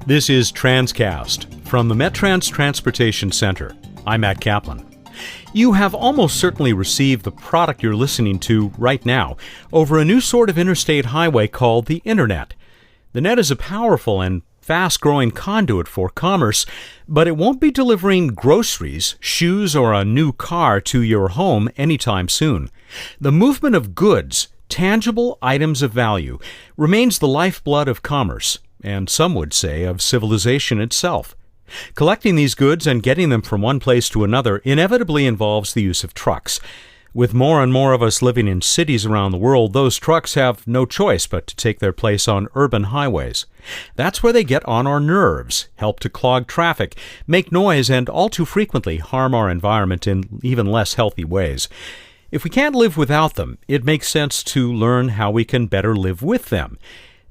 This is Transcast from the MetTrans Transportation Center. I'm Matt Kaplan. You have almost certainly received the product you're listening to right now over a new sort of interstate highway called the Internet. The net is a powerful and fast-growing conduit for commerce, but it won't be delivering groceries, shoes, or a new car to your home anytime soon. The movement of goods, tangible items of value, remains the lifeblood of commerce, and some would say of civilization itself. Collecting these goods and getting them from one place to another inevitably involves the use of trucks. With more and more of us living in cities around the world, those trucks have no choice but to take their place on urban highways. That's where they get on our nerves, help to clog traffic, make noise, and all too frequently harm our environment in even less healthy ways. If we can't live without them, it makes sense to learn how we can better live with them.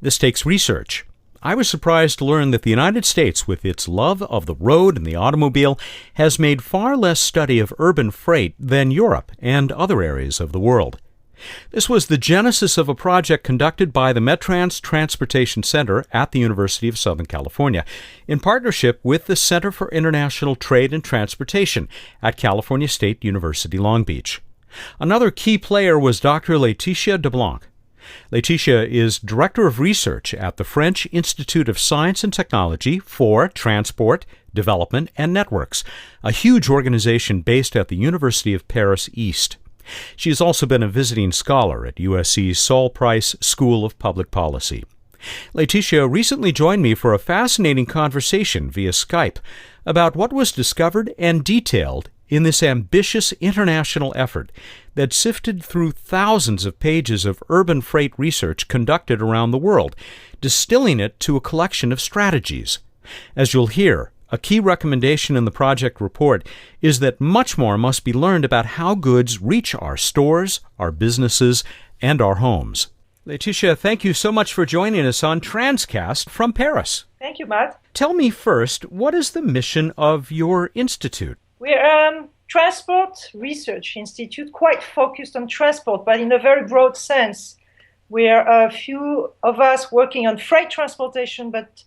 This takes research. I was surprised to learn that the United States, with its love of the road and the automobile, has made far less study of urban freight than Europe and other areas of the world. This was the genesis of a project conducted by the MetTrans Transportation Center at the University of Southern California, in partnership with the Center for International Trade and Transportation at California State University, Long Beach. Another key player was Dr. Laetitia Dablanc. Laetitia is Director of Research at the French Institute of Science and Technology for Transport, Development, and Networks, a huge organization based at the University of Paris East. She has also been a visiting scholar at USC's Saul Price School of Public Policy. Laetitia recently joined me for a fascinating conversation via Skype about what was discovered and detailed in this ambitious international effort that sifted through thousands of pages of urban freight research conducted around the world, distilling it to a collection of strategies. As you'll hear, a key recommendation in the project report is that much more must be learned about how goods reach our stores, our businesses, and our homes. Laetitia, thank you so much for joining us on Transcast from Paris. Thank you, Matt. Tell me first, what is the mission of your institute? We're a transport research institute, quite focused on transport, but in a very broad sense. We're a few of us working on freight transportation, but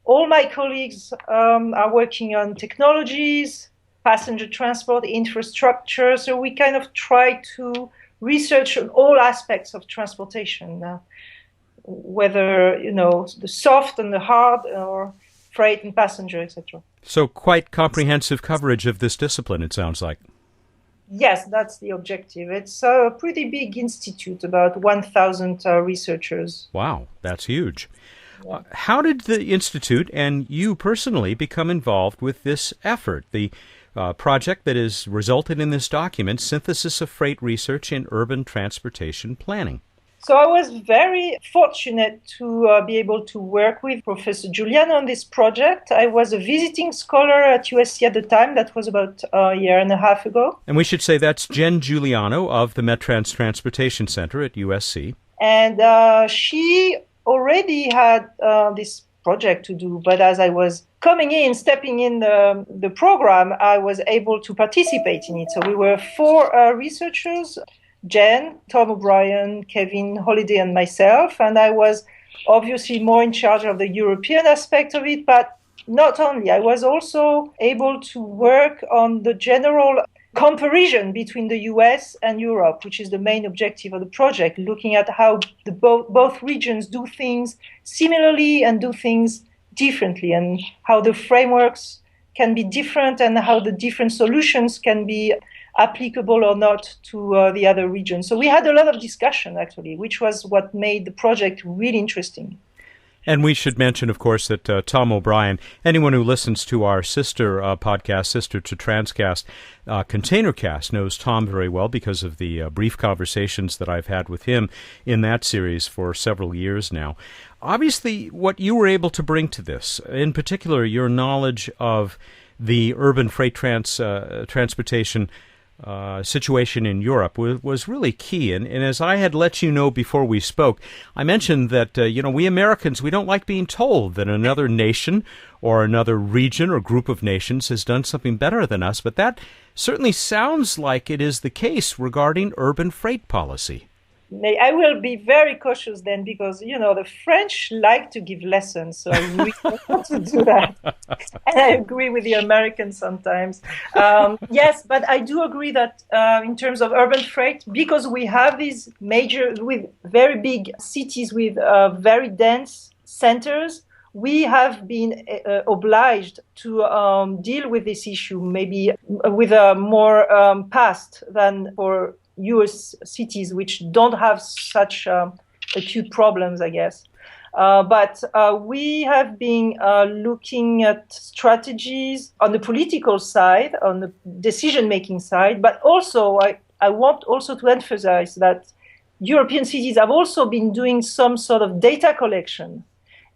all my colleagues are working on technologies, passenger transport, infrastructure. So we kind of try to research on all aspects of transportation, whether, the soft and the hard, or freight and passenger, etc. So quite comprehensive coverage of this discipline, it sounds like. Yes, that's the objective. It's a pretty big institute, about 1,000 researchers. Wow, that's huge. Yeah. How did the institute and you personally become involved with this effort, the project that has resulted in this document, Synthesis of Freight Research in Urban Transportation Planning? So I was very fortunate to be able to work with Professor Giuliano on this project. I was a visiting scholar at USC at the time. That was about a year and a half ago. And we should say that's Jen Giuliano of the MetTrans Transportation Center at USC. And she already had this project to do, but as I was stepping in the program, I was able to participate in it. So we were 4 researchers, Jen, Tom O'Brien, Kevin Holliday, and myself. And I was obviously more in charge of the European aspect of it, but not only. I was also able to work on the general comparison between the US and Europe, which is the main objective of the project, looking at how both regions do things similarly and do things differently, and how the frameworks can be different and how the different solutions can be applicable or not to the other regions. So we had a lot of discussion, actually, which was what made the project really interesting. And we should mention, of course, that Tom O'Brien, anyone who listens to our sister podcast, sister to Transcast, ContainerCast, knows Tom very well because of the brief conversations that I've had with him in that series for several years now. Obviously, what you were able to bring to this, in particular, your knowledge of the urban freight transportation situation in Europe was really key. And as I had let you know before we spoke, I mentioned that, we Americans, we don't like being told that another nation or another region or group of nations has done something better than us. But that certainly sounds like it is the case regarding urban freight policy. I will be very cautious then because, the French like to give lessons. So I really don't want to do that. And I agree with the Americans sometimes. Yes, but I do agree that in terms of urban freight, because we have these with very big cities with very dense centers, we have been obliged to deal with this issue maybe with a more past than for US cities, which don't have such acute problems, I guess. But we have been looking at strategies on the political side, on the decision-making side, but also I want also to emphasize that European cities have also been doing some sort of data collection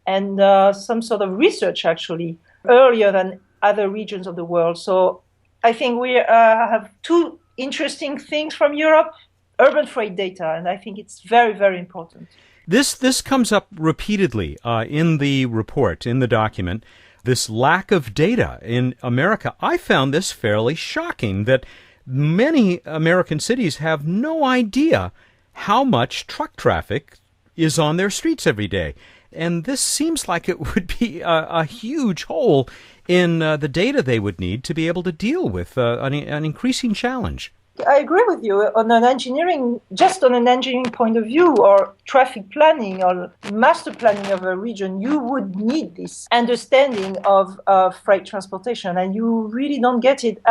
and some sort of research, actually, earlier than other regions of the world. So I think we have two interesting things from Europe, urban freight data, and I think it's very, very important. This comes up repeatedly in the report, in the document, this lack of data in America. I found this fairly shocking that many American cities have no idea how much truck traffic is on their streets every day. And this seems like it would be a huge hole in the data they would need to be able to deal with an increasing challenge. I agree with you. On an engineering point of view, or traffic planning or master planning of a region, you would need this understanding of freight transportation, and you really don't get it.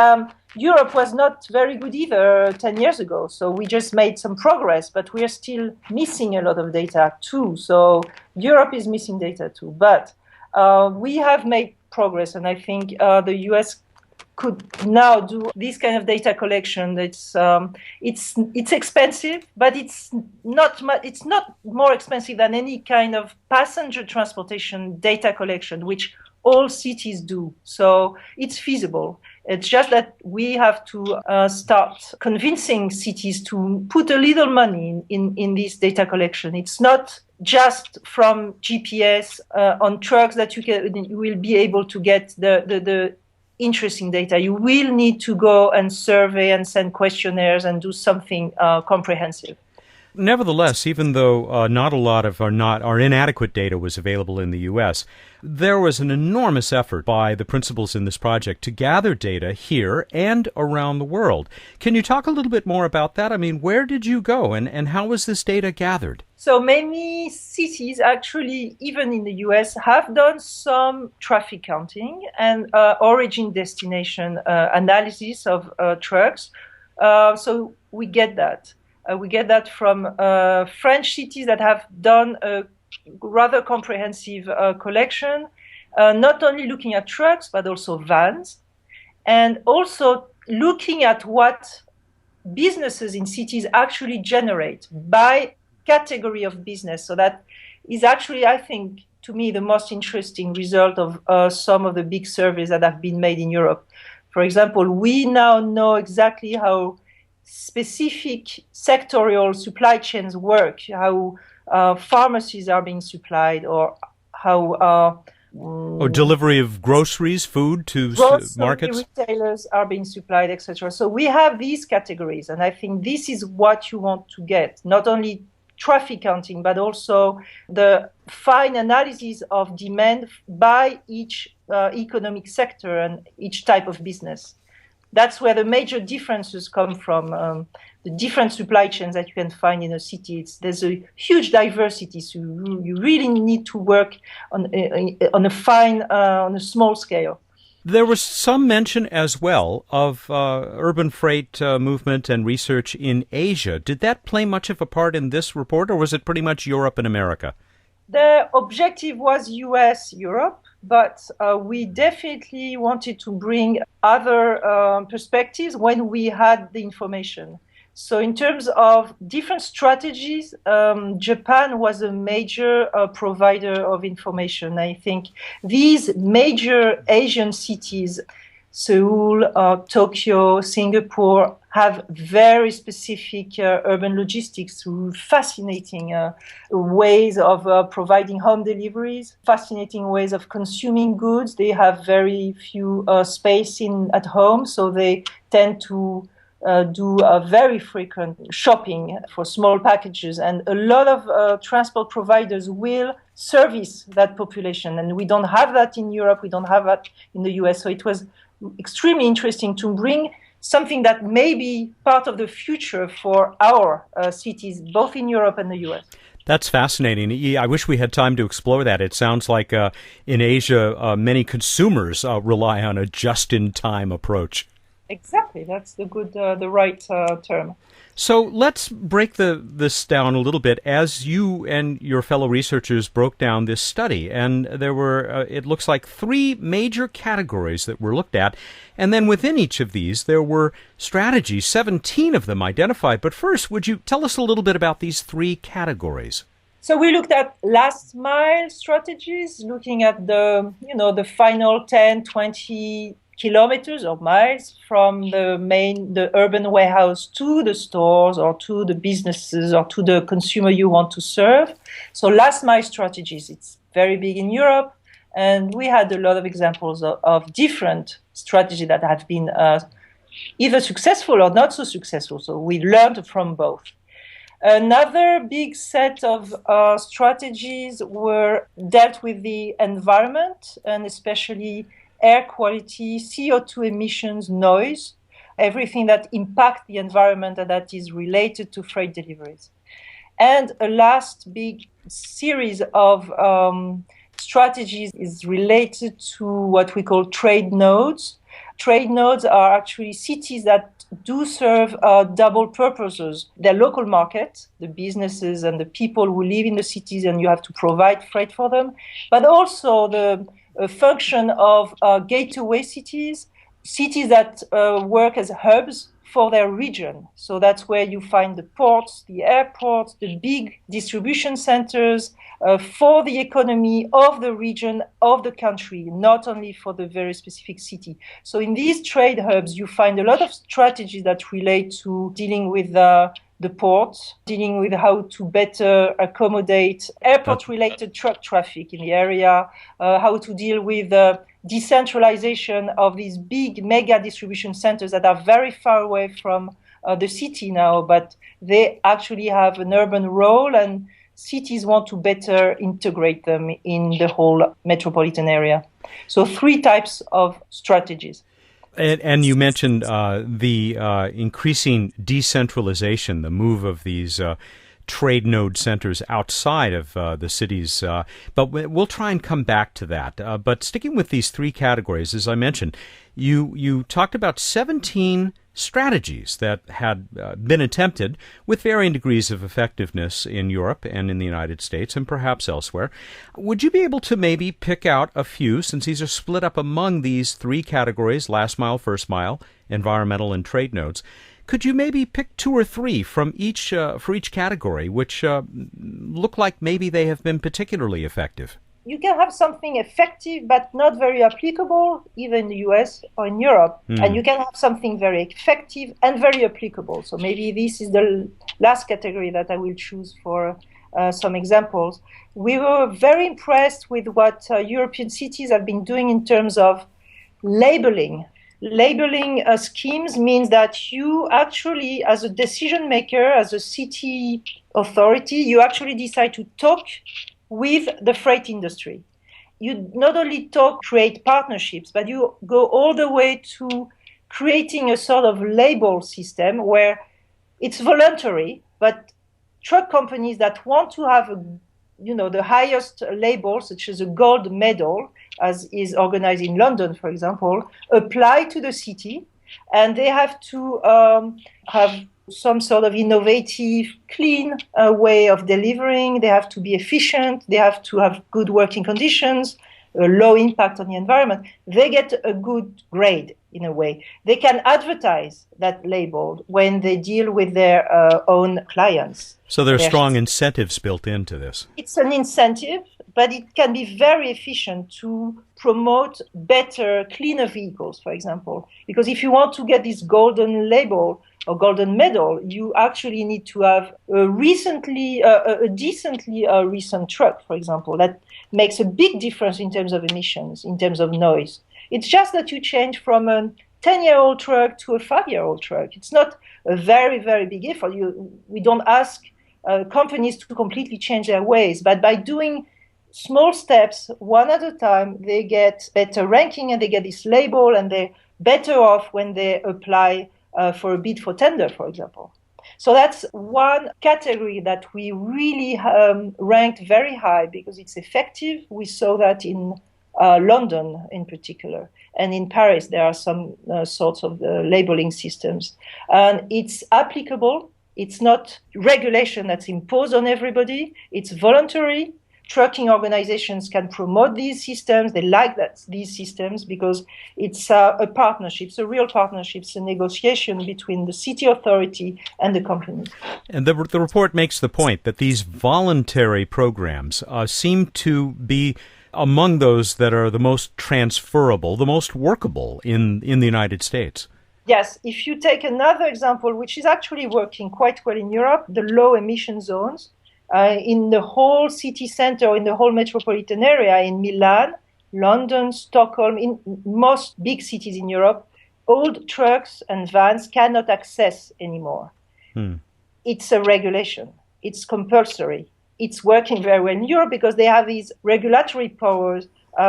Europe was not very good either 10 years ago, so we just made some progress, but we are still missing a lot of data too. So Europe is missing data too, but we have made progress, and I think the US could now do this kind of data collection. It's expensive, but it's not more expensive than any kind of passenger transportation data collection, which all cities do. So it's feasible. It's just that we have to start convincing cities to put a little money in this data collection. It's not just from GPS on trucks that you will be able to get the interesting data. You will need to go and survey and send questionnaires and do something comprehensive. Nevertheless, even though not a lot of our inadequate data was available in the U.S., there was an enormous effort by the principals in this project to gather data here and around the world. Can you talk a little bit more about that? I mean, where did you go and how was this data gathered? So many cities, actually, even in the US, have done some traffic counting and origin-destination analysis of trucks. So we get that. We get that from French cities that have done a rather comprehensive collection, not only looking at trucks, but also vans, and also looking at what businesses in cities actually generate by category of business. So that is actually, I think, to me, the most interesting result of some of the big surveys that have been made in Europe. For example, we now know exactly how specific sectorial supply chains work, how pharmacies are being supplied, or how delivery of groceries, food to markets, retailers are being supplied, etc. So we have these categories, and I think this is what you want to get, not only traffic counting, but also the fine analysis of demand by each economic sector and each type of business. That's where the major differences come from, the different supply chains that you can find in a city. There's a huge diversity, so you really need to work on a small scale. There was some mention as well of urban freight movement and research in Asia. Did that play much of a part in this report, or was it pretty much Europe and America? The objective was US, Europe, but we definitely wanted to bring other perspectives when we had the information. So in terms of different strategies, Japan was a major provider of information. I think these major Asian cities, Seoul, Tokyo, Singapore, have very specific urban logistics through fascinating ways of providing home deliveries, fascinating ways of consuming goods. They have very few space at home, so they tend to do very frequent shopping for small packages, and a lot of transport providers will service that population. And we don't have that in Europe, we don't have that in the US. So it was extremely interesting to bring something that may be part of the future for our cities, both in Europe and the US. That's fascinating. I wish we had time to explore that. It sounds like in Asia, many consumers rely on a just-in-time approach. Exactly. That's the right term. So let's break this down a little bit as you and your fellow researchers broke down this study. And there were, it looks like, 3 major categories that were looked at. And then within each of these, there were strategies, 17 of them identified. But first, would you tell us a little bit about these 3 categories? So we looked at last mile strategies, looking at the final 10, 20 kilometers or miles from the urban warehouse to the stores or to the businesses or to the consumer you want to serve. So last mile strategies, it's very big in Europe. And we had a lot of examples of different strategies that have been either successful or not so successful. So we learned from both. Another big set of strategies were dealt with the environment, and especially air quality, CO2 emissions, noise, everything that impacts the environment and that is related to freight deliveries. And a last big series of strategies is related to what we call trade nodes. Trade nodes are actually cities that do serve double purposes. Their local market, the businesses and the people who live in the cities, and you have to provide freight for them, but also the function of gateway cities, cities that work as hubs for their region. So that's where you find the ports, the airports, the big distribution centers for the economy of the region, of the country, not only for the very specific city. So in these trade hubs, you find a lot of strategies that relate to dealing with the port, dealing with how to better accommodate airport-related truck traffic in the area, how to deal with decentralization of these big mega distribution centers that are very far away from the city now, but they actually have an urban role, and cities want to better integrate them in the whole metropolitan area. So 3 types of strategies. And you mentioned the increasing decentralization, the move of these trade node centers outside of the cities. But we'll try and come back to that. But sticking with these 3 categories, as I mentioned, you talked about 17 strategies that had been attempted with varying degrees of effectiveness in Europe and in the United States and perhaps elsewhere. Would you be able to maybe pick out a few, since these are split up among these 3 categories, last mile, first mile, environmental, and trade nodes? Could you maybe pick 2 or 3 from each for each category, which look like maybe they have been particularly effective? You can have something effective but not very applicable, either in the US or in Europe. And you can have something very effective and very applicable. So maybe this is the last category that I will choose for some examples. We were very impressed with what European cities have been doing in terms of labeling. Labeling schemes means that you actually, as a decision maker, as a city authority, you actually decide to talk with the freight industry. You not only create partnerships, but you go all the way to creating a sort of label system where it's voluntary, but truck companies that want to have the highest label, such as a gold medal, as is organized in London, for example, apply to the city, and they have to have some sort of innovative, clean way of delivering. They have to be efficient. They have to have good working conditions, a low impact on the environment. They get a good grade in a way. They can advertise that label when they deal with their own clients. So there are strong incentives built into this. It's an incentive, but it can be very efficient to promote better, cleaner vehicles, for example. Because if you want to get this golden label or golden medal, you actually need to have a decently recent truck, for example, that makes a big difference in terms of emissions, in terms of noise. It's just that you change from an 10-year-old truck to a 5-year-old truck. It's not a very, very big effort. We don't ask companies to completely change their ways, but by doing small steps, one at a time, they get better ranking and they get this label, and they're better off when they apply for a bid for tender, for example. So that's one category that we really ranked very high because it's effective. We saw that in London in particular. And in Paris, there are some sorts of labeling systems. And it's applicable. It's not regulation that's imposed on everybody. It's voluntary. Trucking organizations can promote these systems. They like these systems because it's a partnership. It's a real partnership. It's a negotiation between the city authority and the company. And the report makes the point that these voluntary programs seem to be among those that are the most transferable, the most workable in the United States. Yes, if you take another example, which is actually working quite well in Europe, the low emission zones. In the whole city center, in the whole metropolitan area, in Milan, London, Stockholm, in most big cities in Europe, old trucks and vans cannot access anymore. It's a regulation. It's compulsory. It's working very well in Europe because they have these regulatory powers.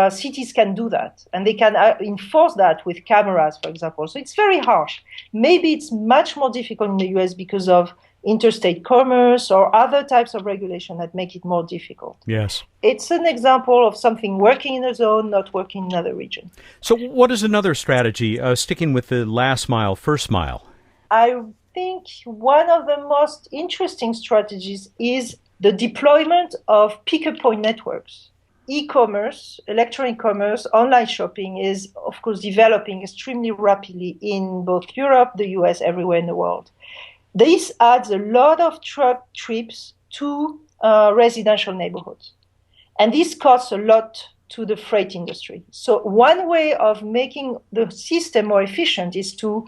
Cities can do that, and they can enforce that with cameras, for example. So it's very harsh. Maybe it's much more difficult in the US because of interstate commerce or other types of regulation that make it more difficult. Yes. It's an example of something working in a zone, not working in another region. So what is another strategy, sticking with the last mile, first mile? I think one of the most interesting strategies is the deployment of pick-up point networks. E-commerce, electronic commerce, online shopping is, of course, developing extremely rapidly in both Europe, the US, everywhere in the world. This adds a lot of truck trips to residential neighborhoods. And this costs a lot to the freight industry. So one way of making the system more efficient is to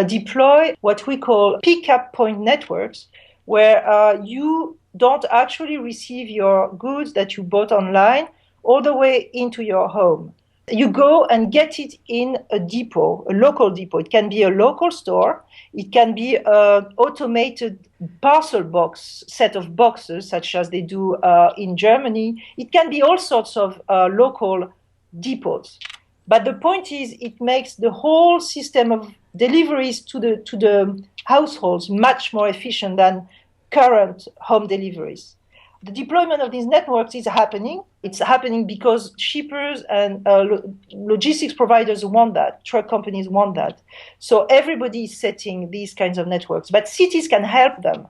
deploy what we call pick-up point networks, where you don't actually receive your goods that you bought online all the way into your home. You go and get it in a depot, a local depot. It can be a local store. It can be an automated parcel box, set of boxes, such as they do in Germany. It can be all sorts of local depots. But the point is, it makes the whole system of deliveries to the households much more efficient than current home deliveries. The deployment of these networks is happening. It's happening because shippers and logistics providers want that. Truck companies want that. So everybody is setting these kinds of networks. But cities can help them.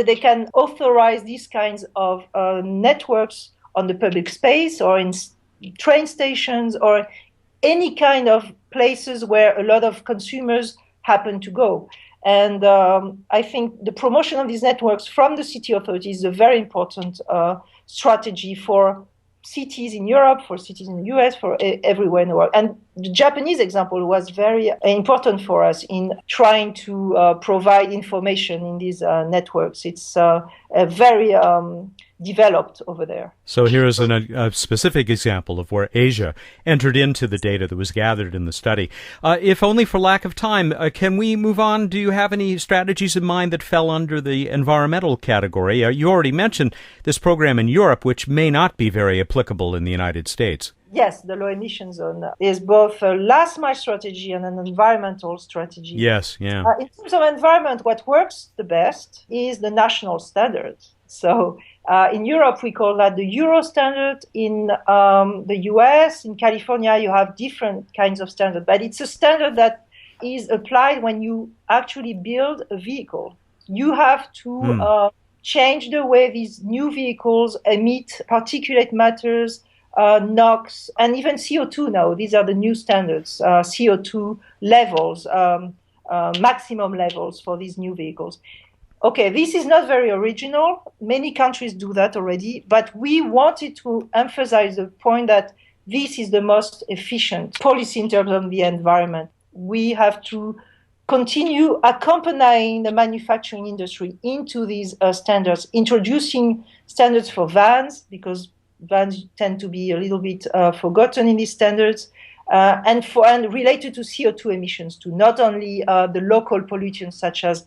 They can authorize these kinds of networks on the public space or in train stations or any kind of places where a lot of consumers happen to go. And I think the promotion of these networks from the city authorities is a very important strategy for cities in Europe, for cities in the US, for everywhere in the world. And the Japanese example was very important for us in trying to provide information in these networks. It's very developed over there. So here is a specific example of where Asia entered into the data that was gathered in the study. If only for lack of time, can we move on? Do you have any strategies in mind that fell under the environmental category? You already mentioned this program in Europe, which may not be very applicable in the United States. Yes, the low emission zone is both a last mile strategy and an environmental strategy. Yes, yeah. In terms of environment, what works the best is the national standards. So in Europe, we call that the Euro standard. In the US, in California, you have different kinds of standards. But it's a standard that is applied when you actually build a vehicle. You have to change the way these new vehicles emit particulate matters, NOx, and even CO2 now. These are the new standards, CO2 levels, maximum levels for these new vehicles. Okay, this is not very original. Many countries do that already, but we wanted to emphasize the point that this is the most efficient policy in terms of the environment. We have to continue accompanying the manufacturing industry into these standards, introducing standards for vans, because vans tend to be a little bit forgotten in these standards, and related to CO2 emissions too, not only the local pollutants such as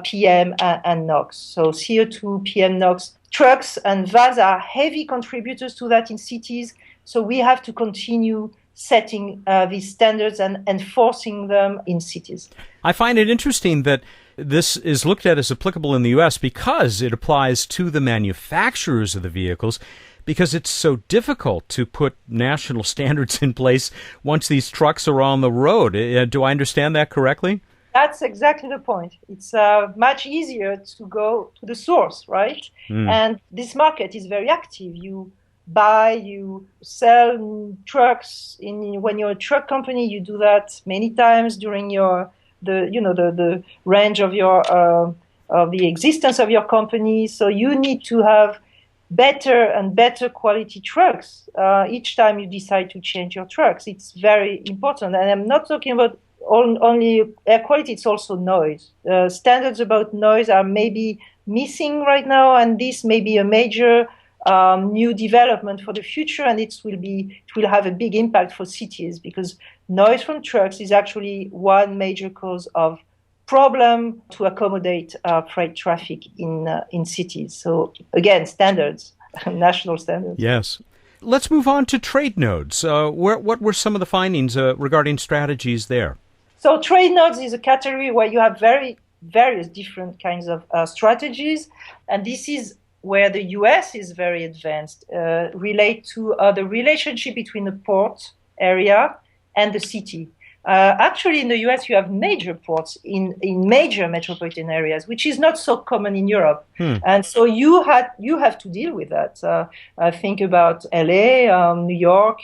PM and NOx. So CO2, PM, NOx, trucks and vans are heavy contributors to that in cities. So we have to continue setting these standards and enforcing them in cities. I find it interesting that this is looked at as applicable in the U.S. because it applies to the manufacturers of the vehicles, because it's so difficult to put national standards in place once these trucks are on the road. Do I understand that correctly? That's exactly the point. It's much easier to go to the source, right? And this market is very active. You buy, you sell trucks. When you're a truck company, you do that many times during the range of the existence of your company. So you need to have better and better quality trucks each time you decide to change your trucks. It's very important. And I'm not talking about only air quality, it's also noise. Standards about noise are maybe missing right now, and this may be a major new development for the future, and it will have a big impact for cities, because noise from trucks is actually one major cause of problem to accommodate freight traffic in cities. So again, standards, national standards. Yes. Let's move on to trade nodes. What were some of the findings regarding strategies there? So trade nodes is a category where you have various different kinds of strategies, and this is where the US is very advanced, relate to the relationship between the port area and the city. Actually, in the US, you have major ports in major metropolitan areas, which is not so common in Europe. And so you have to deal with that. Think about LA, New York.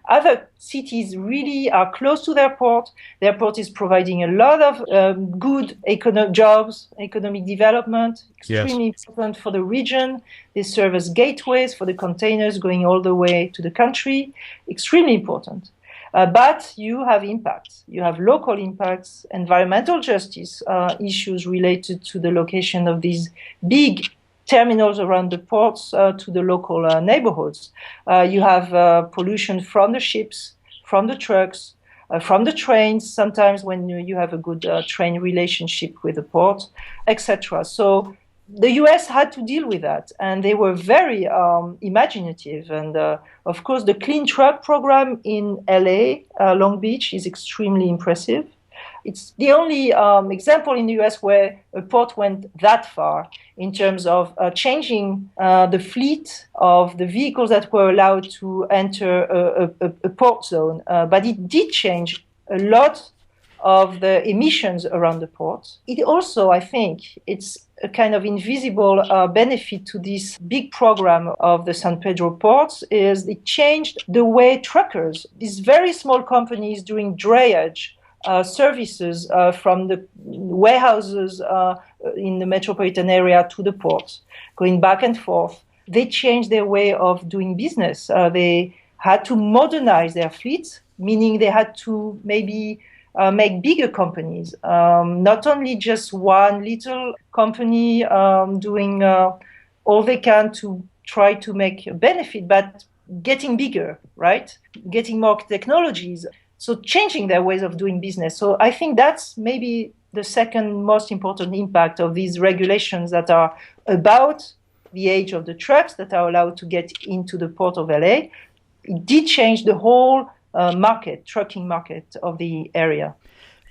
Other cities really are close to their port. Their port is providing a lot of good jobs, economic development, extremely important for the region. They serve as gateways for the containers going all the way to the country. Extremely important. But you have impacts. You have local impacts, environmental justice issues related to the location of these big terminals around the ports to the local neighborhoods. You have pollution from the ships, from the trucks, from the trains, sometimes when you have a good train relationship with the port, etc. So the US had to deal with that, and they were very imaginative. And of course, the Clean Truck program in LA, Long Beach, is extremely impressive. It's the only example in the US where a port went that far in terms of changing the fleet of the vehicles that were allowed to enter a port zone. But it did change a lot of the emissions around the port. It also, I think, it's a kind of invisible benefit to this big program of the San Pedro ports, is it changed the way truckers, these very small companies doing drayage services from the warehouses in the metropolitan area to the ports, going back and forth. They changed their way of doing business. They had to modernize their fleets, meaning they had to maybe make bigger companies, not only just one little company doing all they can to try to make a benefit, but getting bigger, right? Getting more technologies. So changing their ways of doing business. So I think that's maybe the second most important impact of these regulations that are about the age of the trucks that are allowed to get into the port of LA. It did change the whole trucking market of the area.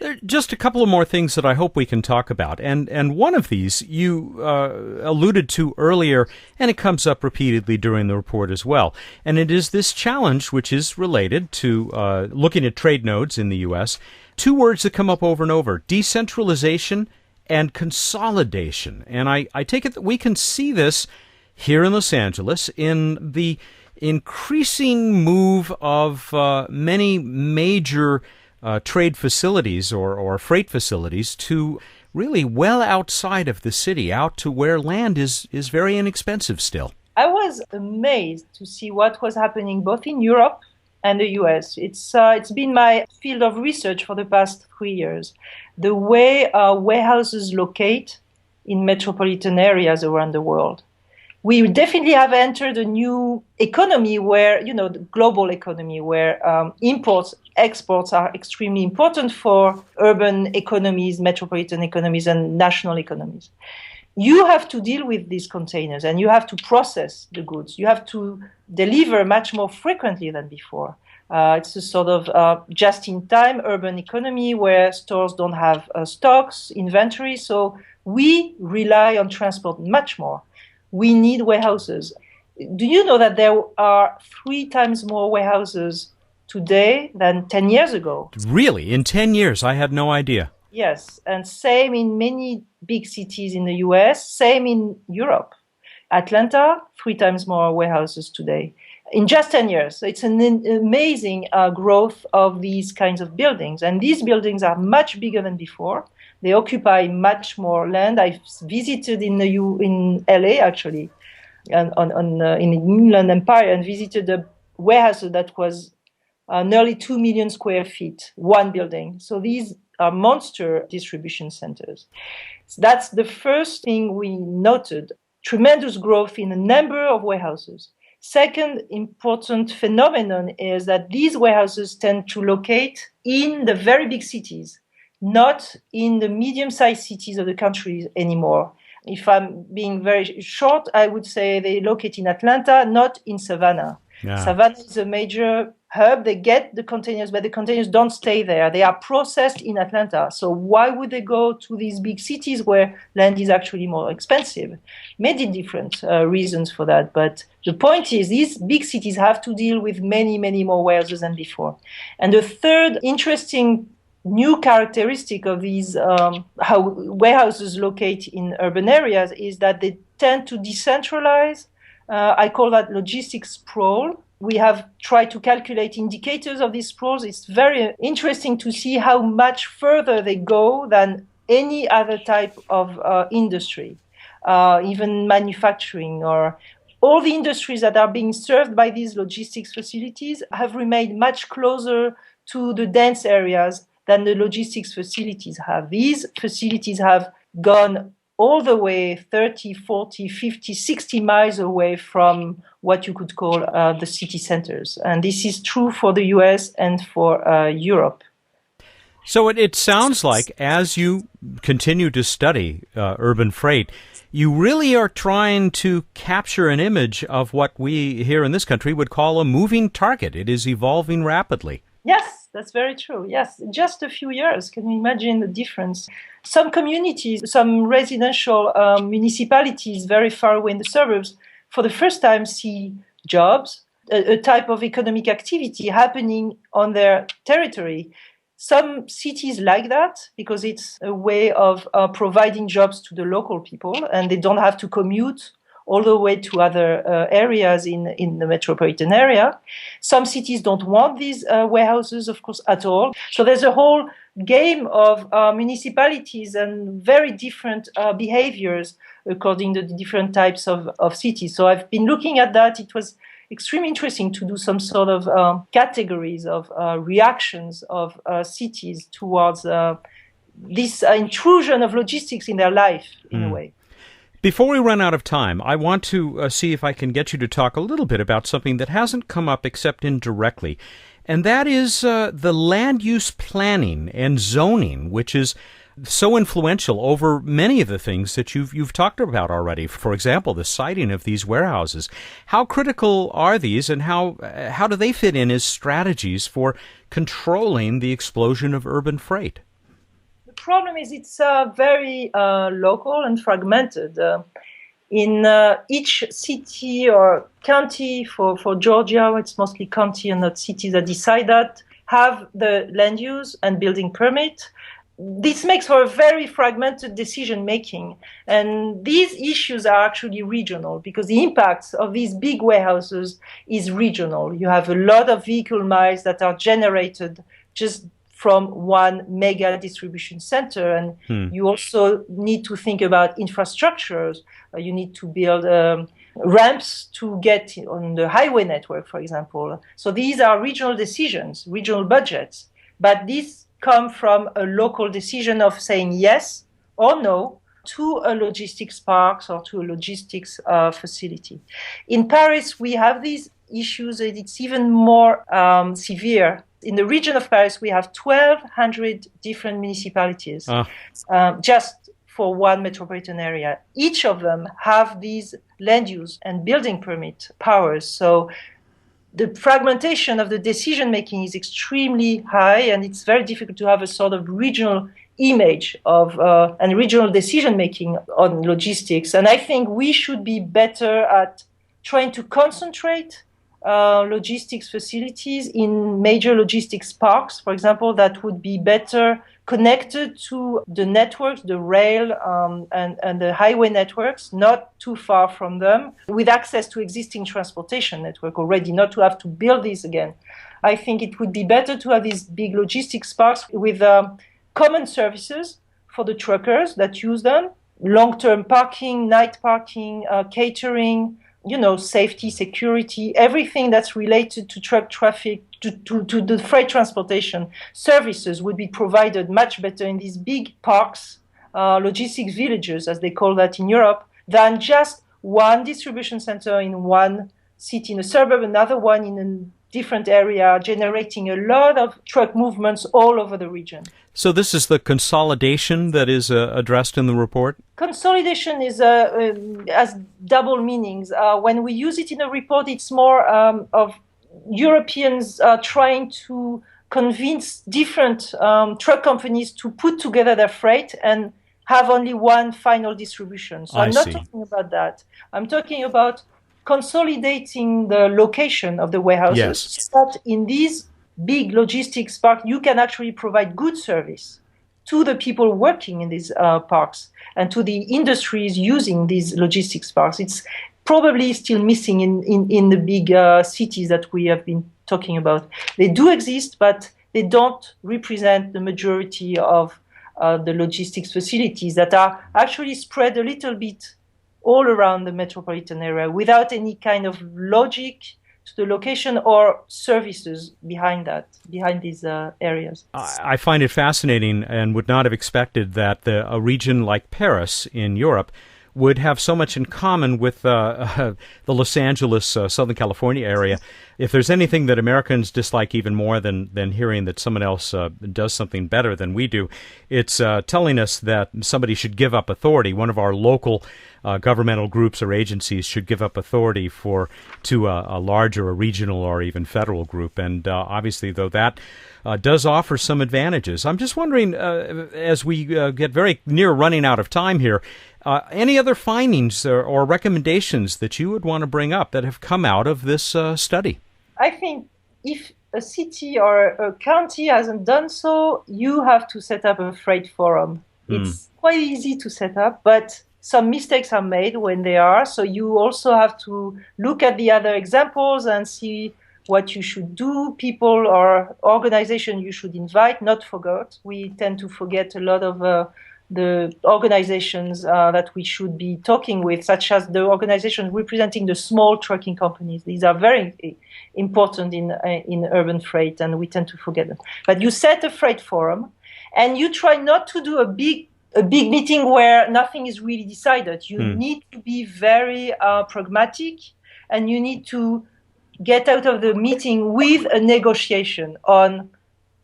There are just a couple of more things that I hope we can talk about. And one of these you alluded to earlier, and it comes up repeatedly during the report as well. And it is this challenge, which is related to looking at trade nodes in the U.S. Two words that come up over and over: decentralization and consolidation. And I take it that we can see this here in Los Angeles in the increasing move of many major trade facilities or freight facilities to really well outside of the city, out to where land is very inexpensive still. I was amazed to see what was happening both in Europe and the US. It's been my field of research for the past 3 years. The way warehouses locate in metropolitan areas around the world. We definitely have entered a new economy where, the global economy, where imports, exports are extremely important for urban economies, metropolitan economies, and national economies. You have to deal with these containers and you have to process the goods. You have to deliver much more frequently than before. It's a sort of just-in-time urban economy where stores don't have stocks, inventory, so we rely on transport much more. We need warehouses. Do you know that there are 3 times more warehouses today than 10 years ago? Really? In 10 years? I had no idea. Yes, and same in many big cities in the US, same in Europe. Atlanta, 3 times more warehouses today. In just 10 years. It's an amazing growth of these kinds of buildings. And these buildings are much bigger than before. They occupy much more land. I've visited in LA, actually, in the Inland Empire, and visited a warehouse that was nearly 2 million square feet, one building. So these are monster distribution centers. So that's the first thing we noted, tremendous growth in the number of warehouses. Second important phenomenon is that these warehouses tend to locate in the very big cities, not in the medium-sized cities of the country anymore. If I'm being very short, I would say they locate in Atlanta, not in Savannah. Yeah. Savannah is a major hub. They get the containers, but the containers don't stay there. They are processed in Atlanta. So why would they go to these big cities where land is actually more expensive? Many different reasons for that. But the point is, these big cities have to deal with many, many more warehouses than before. And the third interesting new characteristic of these how warehouses locate in urban areas is that they tend to decentralize. I call that logistics sprawl. We have tried to calculate indicators of these sprawls. It's very interesting to see how much further they go than any other type of industry, even manufacturing, or all the industries that are being served by these logistics facilities have remained much closer to the dense areas than the logistics facilities have. These facilities have gone all the way 30, 40, 50, 60 miles away from what you could call the city centers. And this is true for the US and for Europe. So it sounds like as you continue to study urban freight, you really are trying to capture an image of what we here in this country would call a moving target. It is evolving rapidly. Yes, that's very true. Yes, just a few years. Can you imagine the difference? Some communities, some residential municipalities very far away in the suburbs, for the first time see jobs, a type of economic activity happening on their territory. Some cities like that because it's a way of providing jobs to the local people, and they don't have to commute all the way to other areas in the metropolitan area. Some cities don't want these warehouses, of course, at all. So there's a whole game of municipalities and very different behaviors according to the different types of cities. So I've been looking at that. It was extremely interesting to do some sort of categories of reactions of cities towards this intrusion of logistics in their life, in a way. Before we run out of time, I want to see if I can get you to talk a little bit about something that hasn't come up except indirectly, and that is the land use planning and zoning, which is so influential over many of the things that you've talked about already. For example, the siting of these warehouses. How critical are these, and how do they fit in as strategies for controlling the explosion of urban freight? The problem is it's very local and fragmented. In each city or county, for Georgia, it's mostly county and not cities that decide that, have the land use and building permit. This makes for a very fragmented decision-making. And these issues are actually regional because the impact of these big warehouses is regional. You have a lot of vehicle miles that are generated just from one mega distribution center. And you also need to think about infrastructures. You need to build ramps to get on the highway network, for example. So these are regional decisions, regional budgets. But these come from a local decision of saying yes or no to a logistics park or to a logistics facility. In Paris, we have these issues, and it's even more severe. In the region of Paris, we have 1,200 different municipalities, just for one metropolitan area. Each of them have these land use and building permit powers. So the fragmentation of the decision-making is extremely high, and it's very difficult to have a sort of regional image of and regional decision-making on logistics. And I think we should be better at trying to concentrate logistics facilities in major logistics parks, for example, that would be better connected to the networks, the rail and the highway networks, not too far from them, with access to existing transportation network already, not to have to build these again. I think it would be better to have these big logistics parks with common services for the truckers that use them, long-term parking, night parking, catering, safety, security, everything that's related to truck traffic, to the freight transportation services would be provided much better in these big parks, logistics villages, as they call that in Europe, than just one distribution center in one city in a suburb, another one in a different area, generating a lot of truck movements all over the region. So this is the consolidation that is addressed in the report? Consolidation has double meanings. When we use it in a report, it's more of Europeans trying to convince different truck companies to put together their freight and have only one final distribution. So I'm not talking about that. I'm talking about consolidating the location of the warehouses, so that in these big logistics parks, you can actually provide good service to the people working in these parks and to the industries using these logistics parks. It's probably still missing in the big cities that we have been talking about. They do exist, but they don't represent the majority of the logistics facilities that are actually spread a little bit all around the metropolitan area without any kind of logic to the location or services behind these areas. I find it fascinating and would not have expected that a region like Paris in Europe would have so much in common with the Los Angeles, Southern California area. If there's anything that Americans dislike even more than hearing that someone else does something better than we do, it's telling us that somebody should give up authority. One of our local governmental groups or agencies should give up authority to a larger, a regional, or even federal group. And obviously, though, that does offer some advantages. I'm just wondering, as we get very near running out of time here, any other findings or recommendations that you would want to bring up that have come out of this study? I think if a city or a county hasn't done so, you have to set up a freight forum. It's quite easy to set up, but some mistakes are made when they are. So you also have to look at the other examples and see what you should do, people or organizations you should invite, not forget. We tend to forget a lot of the organizations that we should be talking with, such as the organizations representing the small trucking companies. These are very important in urban freight, and we tend to forget them. But you set a freight forum, and you try not to do a big meeting where nothing is really decided. You need to be very pragmatic, and you need to get out of the meeting with a negotiation on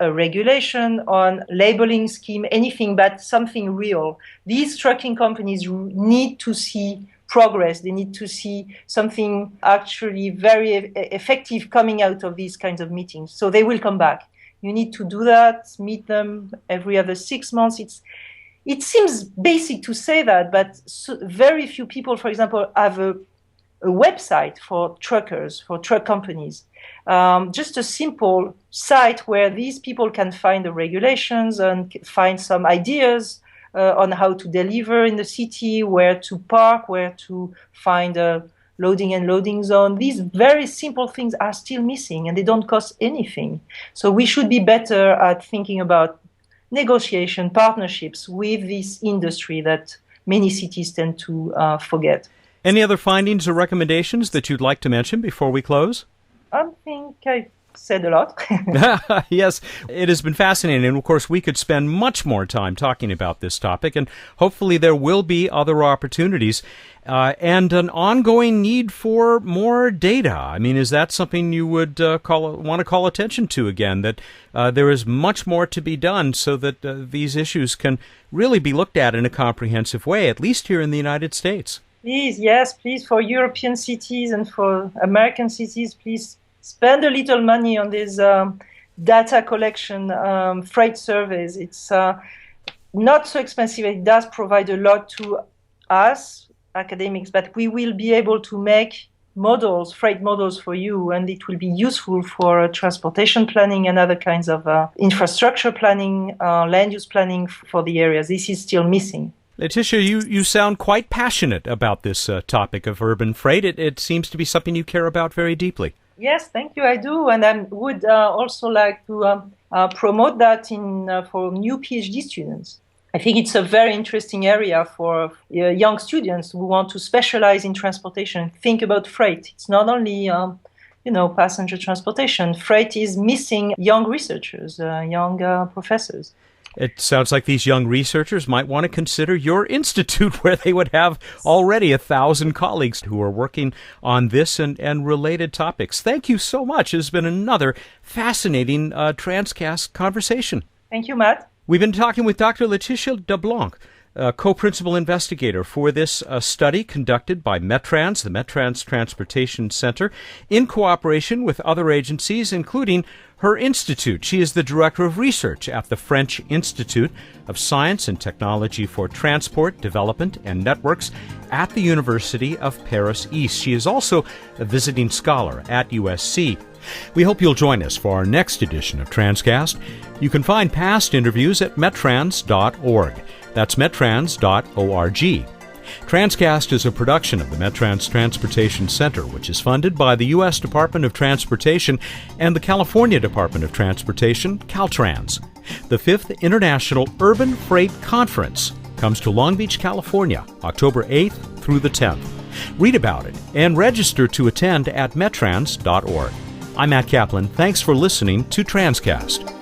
a regulation, on labeling scheme, anything but something real. These trucking companies need to see progress. They need to see something actually very effective coming out of these kinds of meetings. So they will come back. You need to do that, meet them every other 6 months. It seems basic to say that, but very few people, for example, have a website for truckers, for truck companies. Just a simple site where these people can find the regulations and find some ideas on how to deliver in the city, where to park, where to find a loading and loading zone. These very simple things are still missing, and they don't cost anything. So we should be better at thinking about negotiation, partnerships with this industry that many cities tend to forget. Any other findings or recommendations that you'd like to mention before we close? I think I said a lot. Yes, it has been fascinating. And of course, we could spend much more time talking about this topic, and hopefully there will be other opportunities and an ongoing need for more data. I mean, is that something you would want to call attention to again, that there is much more to be done so that these issues can really be looked at in a comprehensive way, at least here in the United States? Please, yes, please, for European cities and for American cities, please spend a little money on these data collection freight surveys. It's not so expensive. It does provide a lot to us, academics, but we will be able to make models, freight models for you, and it will be useful for transportation planning and other kinds of infrastructure planning, land use planning for the areas. This is still missing. Laetitia, you sound quite passionate about this topic of urban freight. It seems to be something you care about very deeply. Yes, thank you. I do, and I would also like to promote that for new PhD students. I think it's a very interesting area for young students who want to specialize in transportation. Think about freight. It's not only passenger transportation. Freight is missing young researchers, young professors. It sounds like these young researchers might want to consider your institute, where they would have already 1,000 colleagues who are working on this and related topics. Thank you so much. It's been another fascinating Transcast conversation. Thank you, Matt. We've been talking with Dr. Laetitia Dablanc, co-principal investigator for this study conducted by METRANS, the METRANS Transportation Center, in cooperation with other agencies, including her institute. She is the director of research at the French Institute of Science and Technology for Transport, Development, and Networks at the University of Paris East. She is also a visiting scholar at USC. We hope you'll join us for our next edition of Transcast. You can find past interviews at metrans.org. That's metrans.org. Transcast is a production of the METRANS Transportation Center, which is funded by the U.S. Department of Transportation and the California Department of Transportation, Caltrans. The 5th International Urban Freight Conference comes to Long Beach, California, October 8th through the 10th. Read about it and register to attend at metrans.org. I'm Matt Kaplan. Thanks for listening to Transcast.